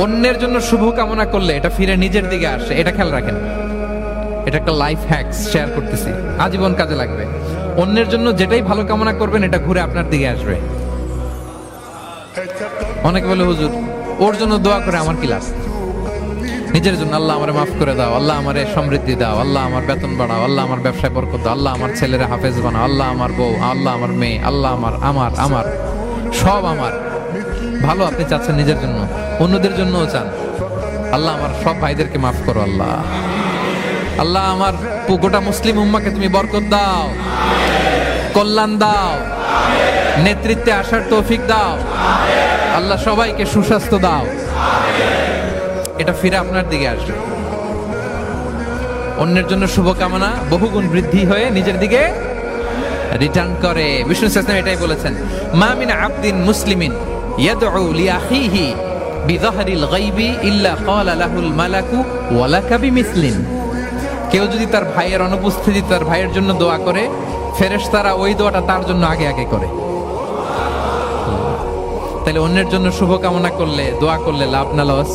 অন্যের জন্য শুভ কামনা করলে এটা ফিরে নিজের দিকে আসে, এটা খেয়াল রাখেন। এটা একটা লাইফ হ্যাকস শেয়ার করতেছি, আজীবন কাজে লাগবে। অন্যের জন্য যেটাই ভালো কামনা করবেন এটা ঘুরে আপনার দিকে আসবে। অনেকে বলে হুজুর ওর জন্য দোয়া করে আমার কি লাভ? নিজের জন্য আল্লাহ আমারে মাফ করে দাও, আল্লাহ আমারে সমৃদ্ধি দাও, আল্লাহ আমার বেতন বাড়াও, আল্লাহ আমার ব্যবসায় বরকত দাও, আল্লাহ আমার ছেলেরা হাফেজ বানাও, আল্লাহ আমার বউ, আল্লাহ আমার মেয়ে, আল্লাহ আমার আমার আমার সব আমার ভালো আপনি চাচ্ছেন নিজের জন্য, অন্যদের জন্যও চান। আল্লাহ আমার সব ভাইদেরকে মাফ করো, আল্লাহ আল্লাহ আমার গোটা মুসলিম উম্মাকে তুমি বরকত দাও, কল্যাণ দাও, নেতৃত্বে আসার তৌফিক দাও, আল্লাহ সবাইকে সুস্বাস্থ্য দাও। এটা ফিরে আপনার দিকে আসবে। অন্যের জন্য শুভকামনা বহুগুণ বৃদ্ধি হয়ে নিজের দিকে রিটার্ন করে। বিষ্ণু সাল্লাল্লাহু এটাই বলেছেন, মা মিন আবদিন মুসলিমিন ইয়াদউ লিআখিহি বিযাহরিল গায়বি ইল্লা ক্বালা লাহুল মালাকু ওয়া লাকা বিমিসলিন। কেউ যদি তার ভাইয়ের অনুপস্থিতি তার ভাইয়ের জন্য দোয়া করে, ফেরেশতারা ওই দোয়াটা তার জন্য আগে আগে করে। তাহলে অন্যের জন্য শুভকামনা করলে, দোয়া করলে লাভ না লস?